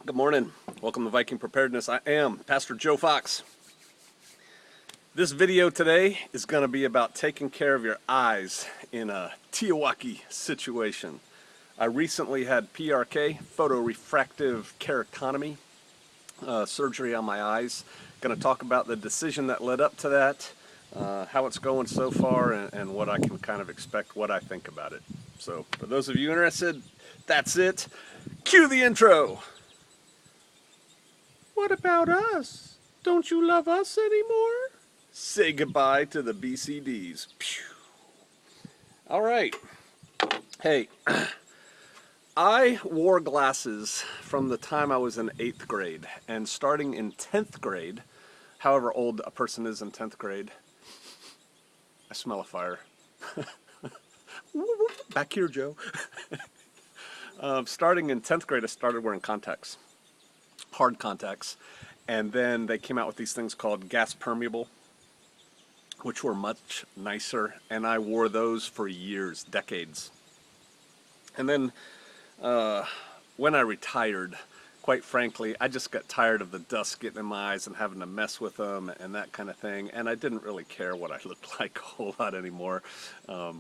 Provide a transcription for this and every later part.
Good morning. Welcome to Viking Preparedness. I am Pastor Joe Fox. This video today is going to be about taking care of your eyes in a TEOTWAWKI situation. I recently had PRK, photorefractive keratotomy, surgery on my eyes. Going to talk about the decision that led up to that, how it's going so far, and what I can kind of expect, what I think about it. So for those of you interested, that's it. Cue the intro. What about us? Don't you love us anymore? Say goodbye to the BCDs. Pew. All right. Hey, I wore glasses from the time I was in 8th grade, and starting in 10th grade, however old a person is in 10th grade, I smell a fire. Back here, Joe. Starting in 10th grade, I started wearing contacts. Hard contacts, and then they came out with these things called gas permeable, which were much nicer, and I wore those for years, decades. And then when I retired, quite frankly, I just got tired of the dust getting in my eyes and having to mess with them and that kind of thing, and I didn't really care what I looked like a whole lot anymore,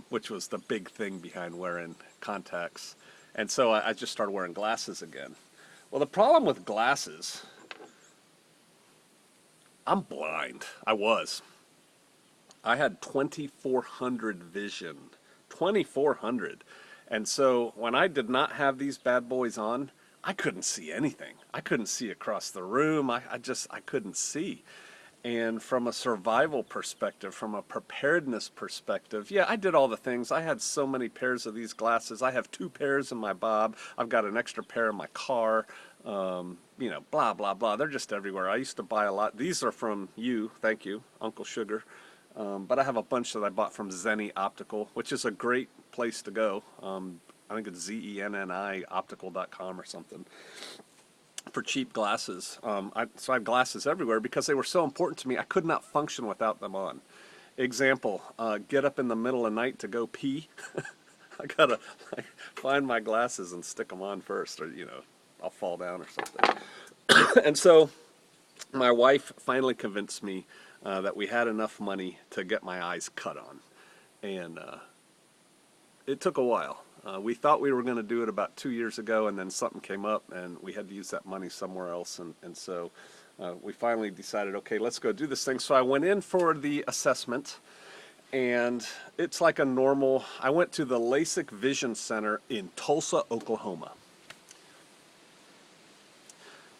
which was the big thing behind wearing contacts. And so I just started wearing glasses again. Well, the problem with glasses, I'm blind. I was. I had 2400 vision. 2400. And so when I did not have these bad boys on, I couldn't see anything. I couldn't see across the room. I couldn't see. And from a survival perspective, from a preparedness perspective, yeah, I did all the things. I had so many pairs of these glasses. I have 2 pairs in my bob. I've got an extra pair in my car. You know, blah, blah, blah. They're just everywhere. I used to buy a lot. These are from you. Thank you, Uncle Sugar. But I have a bunch that I bought from Zenni Optical, which is a great place to go. I think it's ZENNIoptical.com or something. For cheap glasses. So I have glasses everywhere because they were so important to me. I could not function without them on. Example, get up in the middle of the night to go pee. I gotta find my glasses and stick them on first, or you know, I'll fall down or something. And so my wife finally convinced me that we had enough money to get my eyes cut on. And it took a while. We thought we were going to do it about 2 years ago, and then something came up and we had to use that money somewhere else, and so we finally decided, okay, let's go do this thing. So I went in for the assessment, and it's like a normal, I went to the LASIK Vision Center in Tulsa, Oklahoma.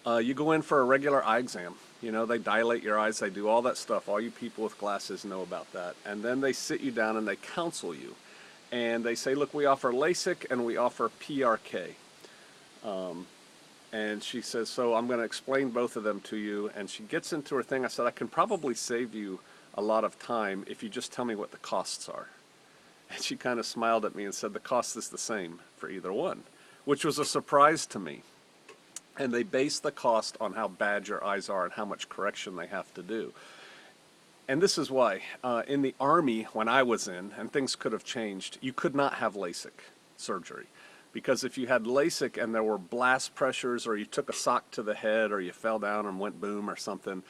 You go in for a regular eye exam. You know, they dilate your eyes, they do all that stuff. All you people with glasses know about that. And then they sit you down and they counsel you. And they say, look, we offer LASIK and we offer PRK. And she says, so I'm going to explain both of them to you. And she gets into her thing. I said, I can probably save you a lot of time if you just tell me what the costs are. And she kind of smiled at me and said, the cost is the same for either one, which was a surprise to me. And they base the cost on how bad your eyes are and how much correction they have to do. And this is why, in the Army, when I was in, and things could have changed, you could not have LASIK surgery. Because if you had LASIK and there were blast pressures, or you took a sock to the head, or you fell down and went boom or something,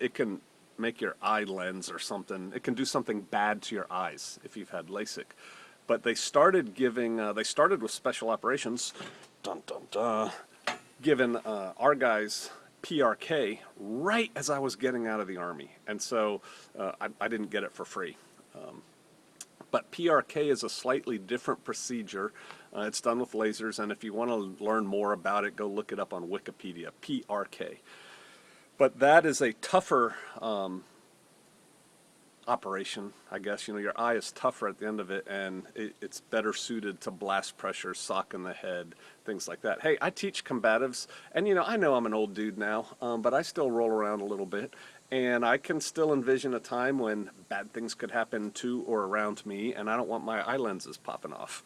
it can make your eye lens or something. It can do something bad to your eyes if you've had LASIK. But they started giving, they started with special operations, dun dun dun, giving our guys PRK right as I was getting out of the Army, and so I didn't get it for free. But PRK is a slightly different procedure. It's done with lasers, and if you want to learn more about it, go look it up on Wikipedia, PRK. But that is a tougher operation, I guess. You know, your eye is tougher at the end of it, and it's better suited to blast pressure, sock in the head, things like that. Hey, I teach combatives, and you know, I know I'm an old dude now, but I still roll around a little bit, and I can still envision a time when bad things could happen to or around me, and I don't want my eye lenses popping off.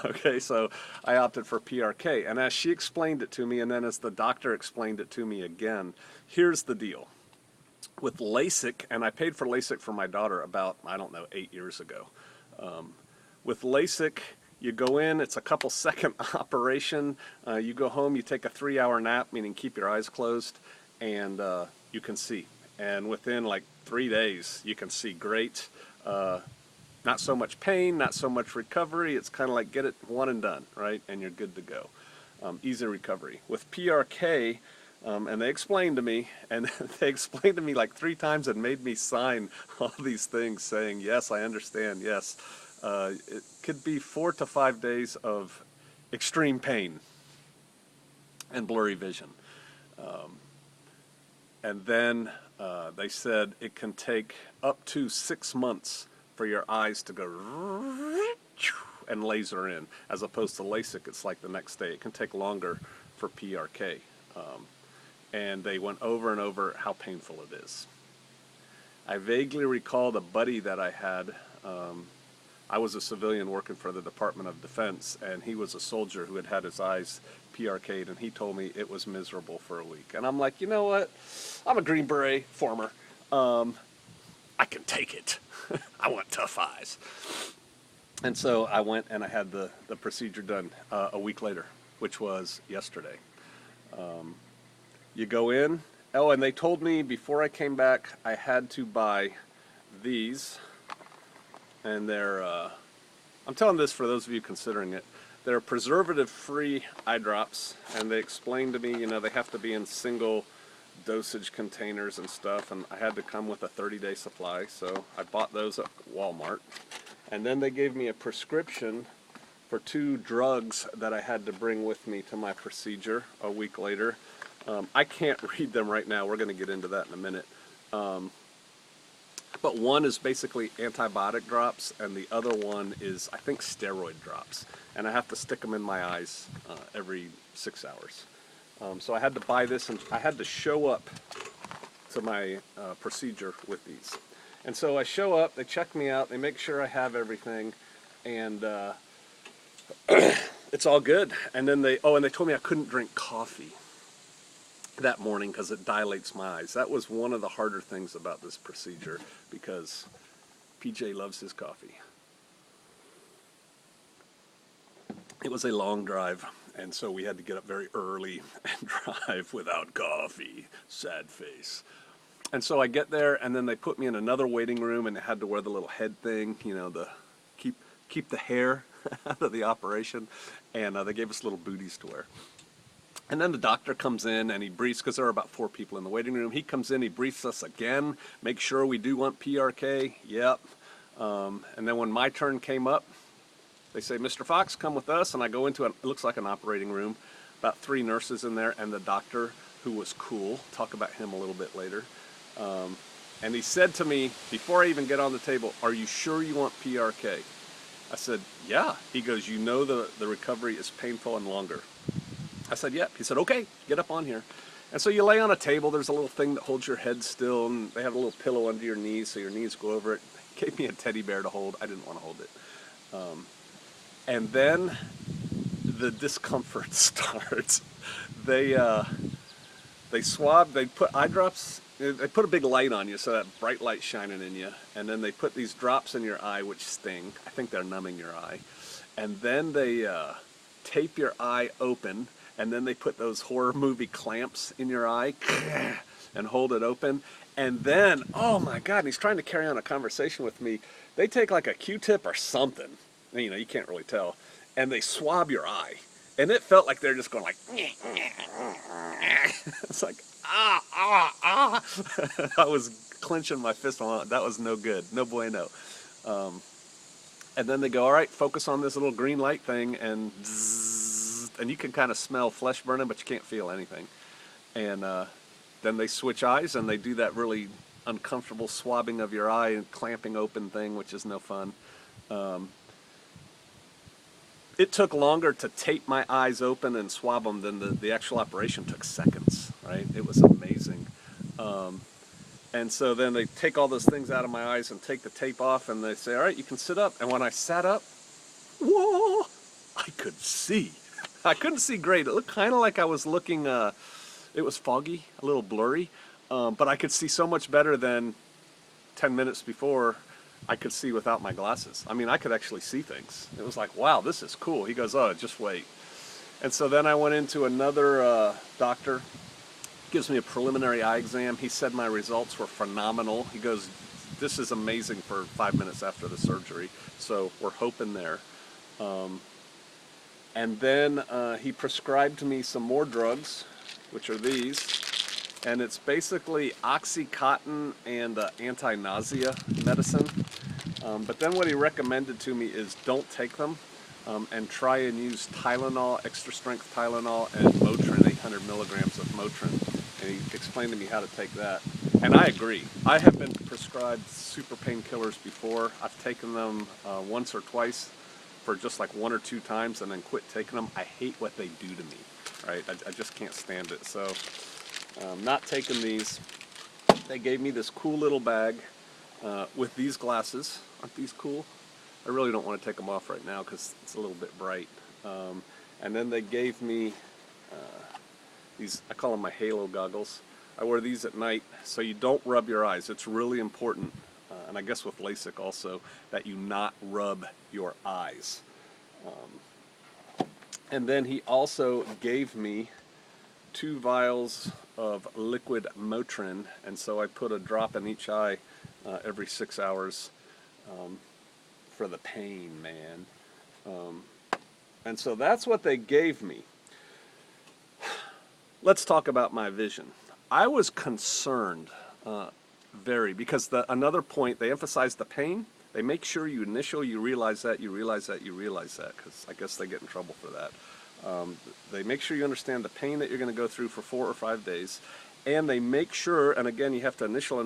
Okay, so I opted for PRK, and as she explained it to me, and then as the doctor explained it to me again, here's the deal. With LASIK, and I paid for LASIK for my daughter about, I don't know, 8 years ago. With LASIK, You go in, it's a couple second operation. You go home, you take a 3-hour nap, meaning keep your eyes closed, and you can see. And within like 3 days, you can see great. Not so much pain, not so much recovery. It's kind of like get it one and done, right? And you're good to go. Easy recovery. With PRK, and they explained to me, and they explained to me like 3 times and made me sign all these things saying, yes, I understand, yes. It could be 4 to 5 days of extreme pain and blurry vision. And then they said it can take up to 6 months for your eyes to go and laser in, as opposed to LASIK, it's like the next day. It can take longer for PRK. And they went over and over how painful it is. I vaguely recalled a buddy that I had. I was a civilian working for the Department of Defense, and he was a soldier who had had his eyes PRK'd, and he told me it was miserable for a week. And I'm like, you know what? I'm a Green Beret, former. I can take it. I want tough eyes. And so I went and I had the procedure done a week later, which was yesterday. You go in. Oh, and they told me before I came back I had to buy these. And they're, I'm telling this for those of you considering it, they're preservative-free eye drops. And they explained to me, you know, they have to be in single dosage containers and stuff, and I had to come with a 30-day supply, so I bought those at Walmart. And then they gave me a prescription for 2 drugs that I had to bring with me to my procedure a week later. I can't read them right now. We're going to get into that in a minute. But one is basically antibiotic drops, and the other one is, I think, steroid drops. And I have to stick them in my eyes every 6 hours. So I had to buy this, and I had to show up to my procedure with these. And so I show up, they check me out, they make sure I have everything, and it's all good. And then they told me I couldn't drink coffee that morning because it dilates my eyes. That was one of the harder things about this procedure, because PJ loves his coffee. It was a long drive. And so we had to get up very early and drive without coffee. Sad face. And so I get there, and then they put me in another waiting room, and I had to wear the little head thing, you know, the keep the hair out of the operation. And they gave us little booties to wear. And then the doctor comes in, and he briefs, because there are about 4 people in the waiting room. He comes in, he briefs us again, make sure we do want PRK. Yep. And then when my turn came up, they say, Mr. Fox, come with us, and I go into it looks like an operating room, about 3 nurses in there, and the doctor, who was cool. Talk about him a little bit later. And he said to me, before I even get on the table, are you sure you want PRK? I said, yeah. He goes, you know the recovery is painful and longer. I said, yep. He said, okay, get up on here. And so you lay on a table, there's a little thing that holds your head still, and they have a little pillow under your knees, so your knees go over it. He gave me a teddy bear to hold. I didn't want to hold it. And then the discomfort starts. They swab, they put eye drops, they put a big light on you, so that bright light shining in you, and then they put these drops in your eye which sting. I think they're numbing your eye. And then they tape your eye open, and then they put those horror movie clamps in your eye and hold it open. And then, oh my God, and he's trying to carry on a conversation with me. They take like a Q-tip or something. You know, you can't really tell. And they swab your eye. And it felt like they're just going like, it's like, ah. I was clenching my fist on. That was no good. No bueno. And then they go, all right, focus on this little green light thing, and zzz, and you can kind of smell flesh burning, but you can't feel anything. And then they switch eyes, and they do that really uncomfortable swabbing of your eye and clamping open thing, which is no fun. It took longer to tape my eyes open and swab them than the actual operation took seconds, right? It was amazing. And so then they take all those things out of my eyes and take the tape off, and they say, all right, you can sit up. And when I sat up, whoa, I could see. I couldn't see great. It looked kind of like I was looking, it was foggy, a little blurry, but I could see so much better than 10 minutes before I could see without my glasses. I mean, I could actually see things. It was like, wow, this is cool. He goes, oh, just wait. And so then I went into another doctor, gives me a preliminary eye exam. He said my results were phenomenal. He goes, this is amazing for 5 minutes after the surgery. So we're hoping there. And then he prescribed me some more drugs, which are these. And it's basically Oxycontin and anti-nausea medicine. But then what he recommended to me is don't take them and try and use Tylenol, extra strength Tylenol, and Motrin, 800 milligrams of Motrin. And he explained to me how to take that. And I agree. I have been prescribed super painkillers before. I've taken them once or twice for just like 1 or 2 times and then quit taking them. I hate what they do to me, right? I just can't stand it. So not taking these. They gave me this cool little bag with these glasses. Aren't these cool? I really don't want to take them off right now because it's a little bit bright. And then they gave me these, I call them my halo goggles. I wear these at night so you don't rub your eyes. It's really important, and I guess with LASIK also, that you not rub your eyes. And then he also gave me 2 vials of liquid Motrin, and so I put a drop in each eye every 6 hours for the pain, man. And so that's what they gave me. Let's talk about my vision. I was concerned, because another point, they emphasize the pain. They make sure you realize that, because I guess they get in trouble for that. They make sure you understand the pain that you're going to go through for 4 or 5 days. And they make sure, and again, you have to initial,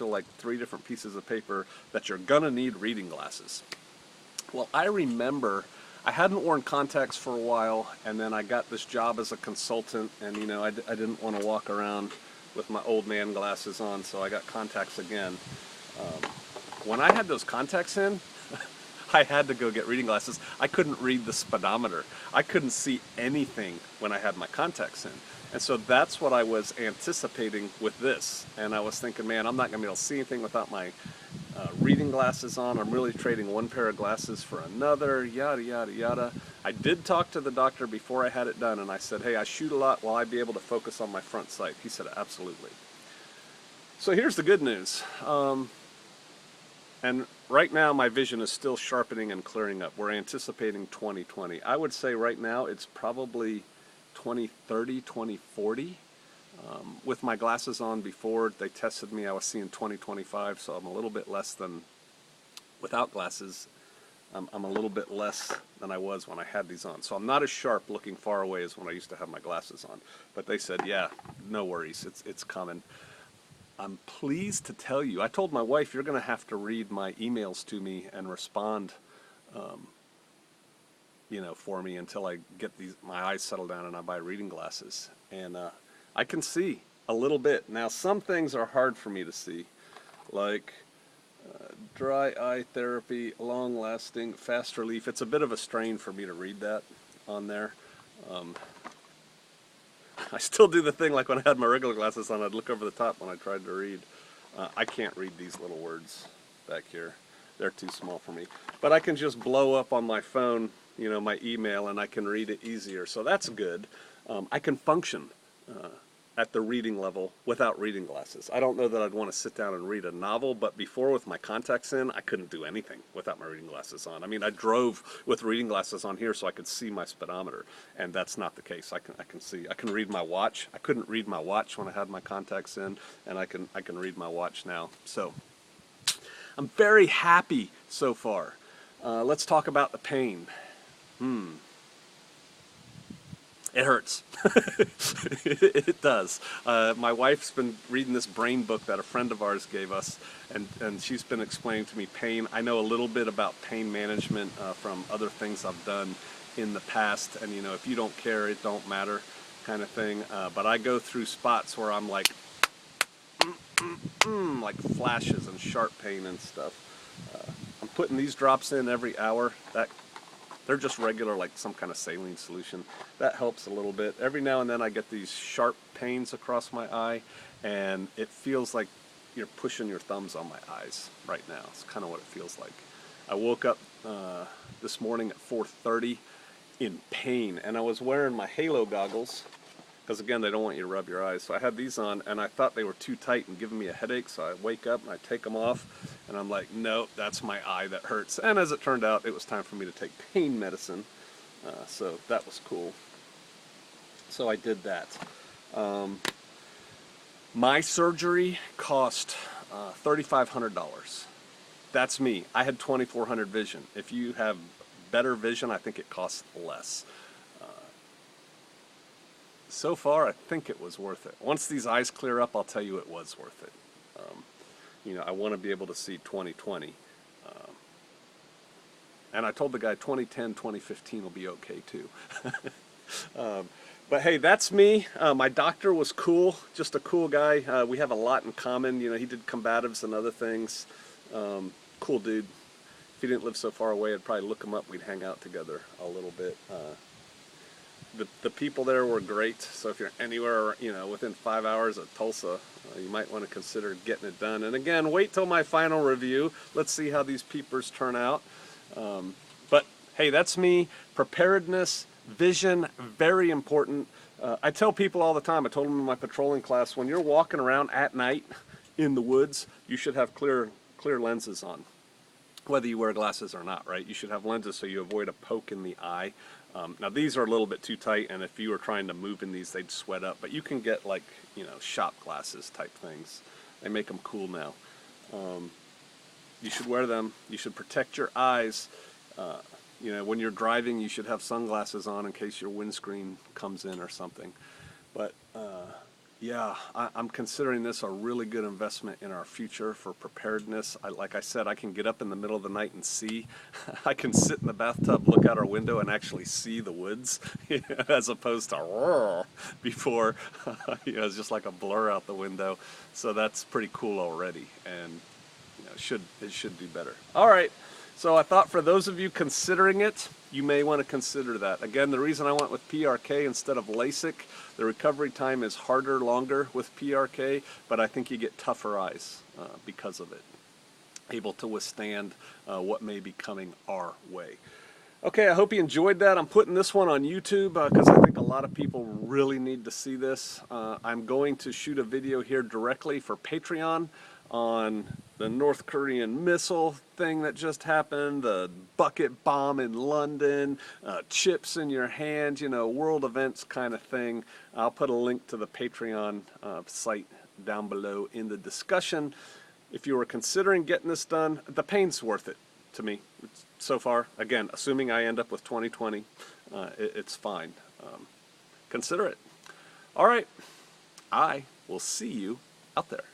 like 3 different pieces of paper, that you're going to need reading glasses. Well, I remember I hadn't worn contacts for a while, and then I got this job as a consultant, and I didn't want to walk around with my old man glasses on, so I got contacts again. When I had those contacts in, I had to go get reading glasses. I couldn't read the speedometer. I couldn't see anything when I had my contacts in. And so that's what I was anticipating with this. And I was thinking, man, I'm not going to be able to see anything without my reading glasses on. I'm really trading one pair of glasses for another, yada, yada, yada. I did talk to the doctor before I had it done, and I said, hey, I shoot a lot. Will I be able to focus on my front sight? He said, absolutely. So here's the good news. And right now my vision is still sharpening and clearing up. We're anticipating 2020. I would say right now it's probably 2030, 2040. With my glasses on before they tested me, I was seeing 2025, so I'm a little bit less than, without glasses, I'm a little bit less than I was when I had these on. So I'm not as sharp looking far away as when I used to have my glasses on. But they said, yeah, no worries, it's coming. I'm pleased to tell you, I told my wife, you're going to have to read my emails to me and respond, for me until I get my eyes settle down and I buy reading glasses. And I can see a little bit. Now, some things are hard for me to see, like dry eye therapy, long-lasting, fast relief. It's a bit of a strain for me to read that on there. I still do the thing like when I had my regular glasses on, I'd look over the top when I tried to read. I can't read these little words back here. They're too small for me. But I can just blow up on my phone, my email, and I can read it easier. So that's good. I can function at the reading level without reading glasses. I don't know that I'd want to sit down and read a novel, but before with my contacts in, I couldn't do anything without my reading glasses on. I mean, I drove with reading glasses on here so I could see my speedometer, and that's not the case. I can see. I can read my watch. I couldn't read my watch when I had my contacts in, and I can read my watch now. So I'm very happy so far. Let's talk about the pain. It hurts. It does. My wife's been reading this brain book that a friend of ours gave us, and she's been explaining to me pain. I know a little bit about pain management from other things I've done in the past, and if you don't care, it don't matter kind of thing. But I go through spots where I'm like, like flashes and sharp pain and stuff. I'm putting these drops in every hour. They're just regular, like some kind of saline solution. That helps a little bit. Every now and then I get these sharp pains across my eye, and it feels like you're pushing your thumbs on my eyes right now. It's kind of what it feels like. I woke up this morning at 4:30 in pain, and I was wearing my halo goggles because, again, they don't want you to rub your eyes. So I had these on, and I thought they were too tight and giving me a headache. So I wake up and I take them off, and I'm like, no, that's my eye that hurts. And as it turned out, it was time for me to take pain medicine. So that was cool. So I did that. My surgery cost $3,500. That's me. I had 2400 vision. If you have better vision, I think it costs less. So far, I think it was worth it. Once these eyes clear up, I'll tell you it was worth it. You know, I want to be able to see 20/20. And I told the guy 2010, 2015 will be okay too. But hey, that's me. My doctor was cool, just a cool guy. We have a lot in common. You know, he did combatives and other things. Cool dude. If he didn't live so far away, I'd probably look him up. We'd hang out together a little bit. The people there were great. So if you're anywhere, you know, within 5 hours of Tulsa, you might want to consider getting it done. And again, wait till my final review. Let's see how these peepers turn out. But hey, that's me. Preparedness, vision, very important. I tell people all the time, I told them in my patrolling class, when you're walking around at night in the woods, you should have clear lenses on, whether you wear glasses or not, right? You should have lenses so you avoid a poke in the eye. Now these are a little bit too tight, and if you were trying to move in these, they'd sweat up. But you can get, like, you know, shop glasses type things. They make them cool now. You should wear them. You should protect your eyes. You know, when you're driving, you should have sunglasses on in case your windscreen comes in or something. But yeah, I'm considering this a really good investment in our future for preparedness. Like I said, I can get up in the middle of the night and see. I can sit in the bathtub, look out our window, and actually see the woods, as opposed to before. You know, it's just like a blur out the window. So that's pretty cool already, and you know, it should do better. All right. So I thought for those of you considering it, you may want to consider that. Again, the reason I went with PRK instead of LASIK, the recovery time is harder, longer with PRK, but I think you get tougher eyes because of it. Able to withstand what may be coming our way. Okay, I hope you enjoyed that. I'm putting this one on YouTube because I think a lot of people really need to see this. I'm going to shoot a video here directly for Patreon on the North Korean missile thing that just happened, the bucket bomb in London, chips in your hand, you know, world events kind of thing. I'll put a link to the Patreon site down below in the discussion. If you were considering getting this done, the pain's worth it to me so far. Again, assuming I end up with 20/20, it's fine. Consider it. All right, I will see you out there.